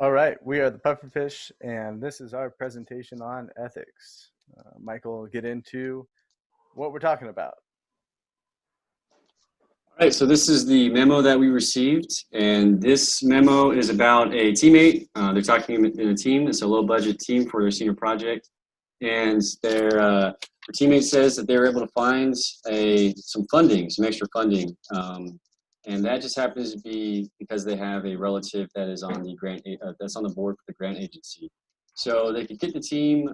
All right, we are the Pufferfish, and this is our presentation on ethics. Michael will get into what we're talking about. All right, so this is the memo that we received, and this memo is about a teammate. They're talking in a team. It's a low-budget team for their senior project, and their teammate says that they were able to find some extra funding, and that just happens to be because they have a relative that is on the that's on the board for the grant agency. So they could get the team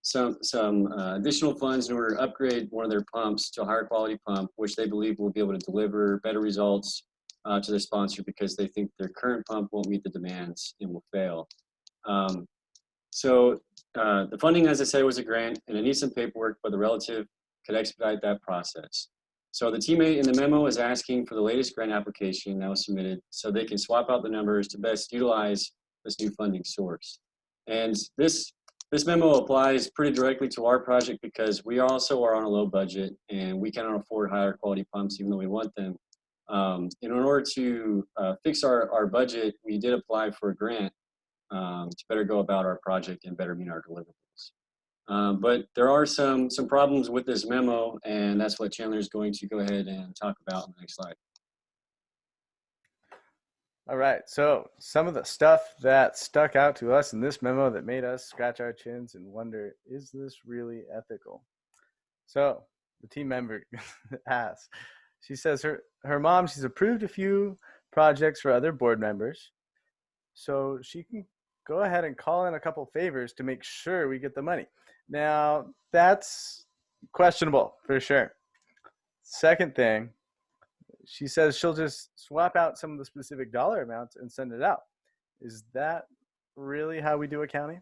some additional funds in order to upgrade one of their pumps to a higher quality pump, which they believe will be able to deliver better results to their sponsor because they think their current pump won't meet the demands and will fail. Um, the funding, as I said, was a grant, and it needs some paperwork, but the relative could expedite that process. So the teammate in the memo is asking for the latest grant application that was submitted so they can swap out the numbers to best utilize this new funding source. And this memo applies pretty directly to our project because we also are on a low budget and we cannot afford higher quality pumps even though we want them. In order to fix our budget, we did apply for a grant to better go about our project and better meet our deliverables. But there are some problems with this memo, and that's what Chandler is going to go ahead and talk about on the next slide. All right, so some of the stuff that stuck out to us in this memo that made us scratch our chins and wonder, is this really ethical? So the team member asks, she says her mom, she's approved a few projects for other board members, so she can go ahead and call in a couple favors to make sure we get the money. Now, that's questionable for sure. Second thing, she says she'll just swap out some of the specific dollar amounts and send it out. Is that really how we do accounting?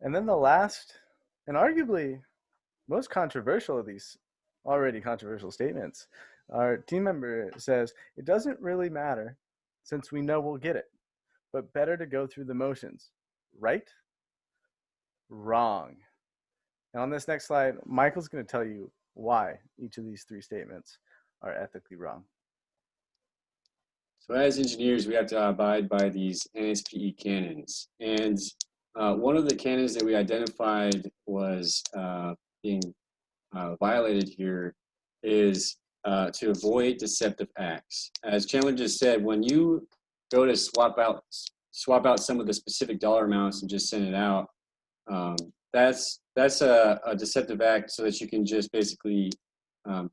And then the last, and arguably most controversial of these already controversial statements, our team member says, it doesn't really matter since we know we'll get it, but better to go through the motions. Right? Wrong. And on this next slide, Michael's going to tell you why each of these three statements are ethically wrong. So as engineers, we have to abide by these NSPE canons. And one of the canons that we identified was being violated here is to avoid deceptive acts. As Chandler just said, when you go to swap out some of the specific dollar amounts and just send it out, that's a deceptive act so that you can just basically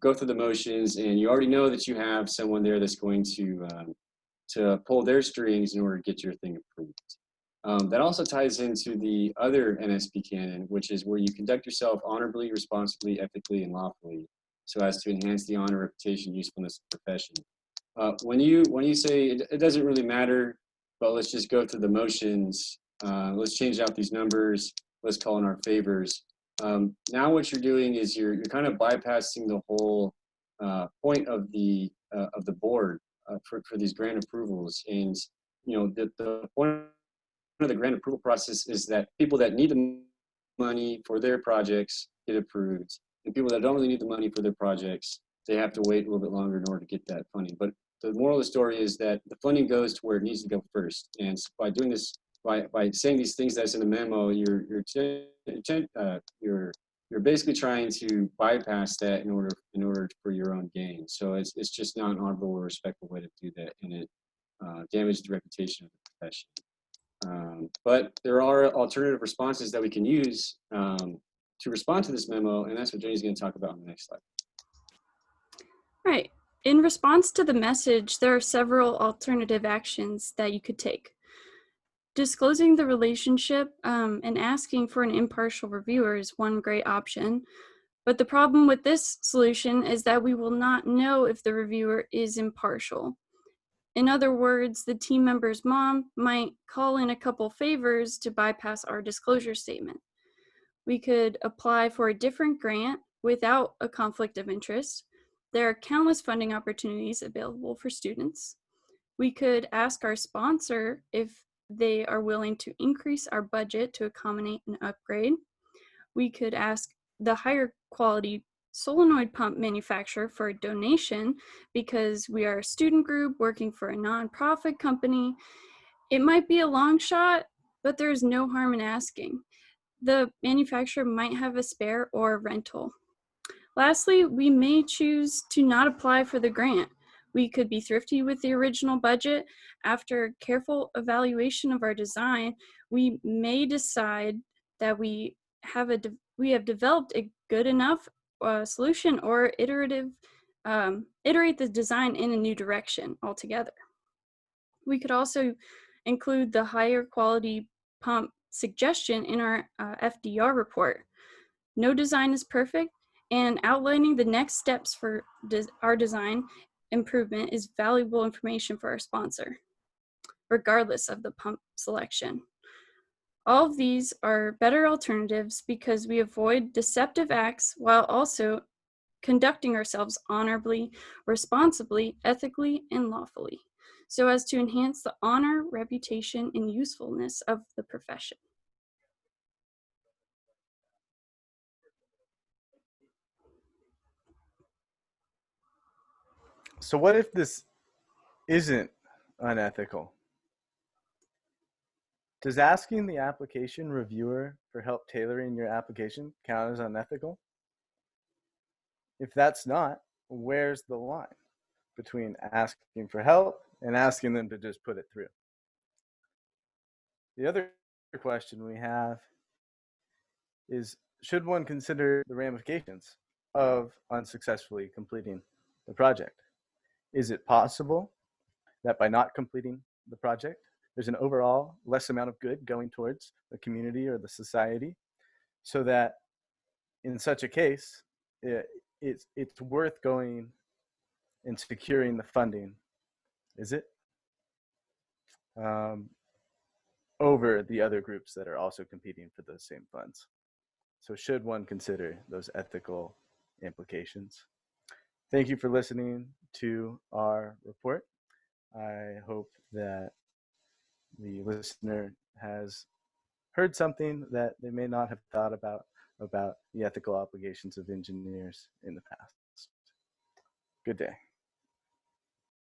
go through the motions, and you already know that you have someone there that's going to pull their strings in order to get your thing approved. That also ties into the other NSP canon, which is where you conduct yourself honorably, responsibly, ethically, and lawfully, so as to enhance the honor, reputation, usefulness of the profession. When you say it doesn't really matter, but let's just go through the motions, let's change out these numbers, let's call in our favors. Now what you're doing is you're kind of bypassing the whole point of the board for these grant approvals. And the point of the grant approval process is that people that need the money for their projects get approved, and people that don't really need the money for their projects, they have to wait a little bit longer in order to get that funding. But the moral of the story is that the funding goes to where it needs to go first. And by doing this, by saying these things that's in the memo, you're basically trying to bypass that in order for your own gain. So it's just not an honorable or respectful way to do that, and it damages the reputation of the profession. But there are alternative responses that we can use to respond to this memo, and that's what Jenny's going to talk about in the next slide. Right. In response to the message, there are several alternative actions that you could take. Disclosing the relationship and asking for an impartial reviewer is one great option. But the problem with this solution is that we will not know if the reviewer is impartial. In other words, the team member's mom might call in a couple favors to bypass our disclosure statement. We could apply for a different grant without a conflict of interest. There are countless funding opportunities available for students. We could ask our sponsor if they are willing to increase our budget to accommodate an upgrade. We could ask the higher quality solenoid pump manufacturer for a donation because we are a student group working for a nonprofit company, It might be a long shot, but there's no harm in asking. The manufacturer might have a spare or a rental. Lastly, we may choose to not apply for the grant. We could be thrifty with the original budget. After careful evaluation of our design, we may decide that we have developed a good enough solution, or iterate the design in a new direction altogether. We could also include the higher quality pump suggestion in our FDR report. No design is perfect, and outlining the next steps for our design improvement is valuable information for our sponsor, regardless of the pump selection. All of these are better alternatives because we avoid deceptive acts while also conducting ourselves honorably, responsibly, ethically, and lawfully, so as to enhance the honor, reputation, and usefulness of the profession. So what if this isn't unethical? Does asking the application reviewer for help tailoring your application count as unethical? If that's not, where's the line between asking for help and asking them to just put it through? The other question we have is, should one consider the ramifications of unsuccessfully completing the project? Is it possible that by not completing the project, there's an overall less amount of good going towards the community or the society, so that in such a case, it's worth going and securing the funding, is it? Over the other groups that are also competing for those same funds. So should one consider those ethical implications? Thank you for listening to our report. I hope that the listener has heard something that they may not have thought about the ethical obligations of engineers in the past. Good day.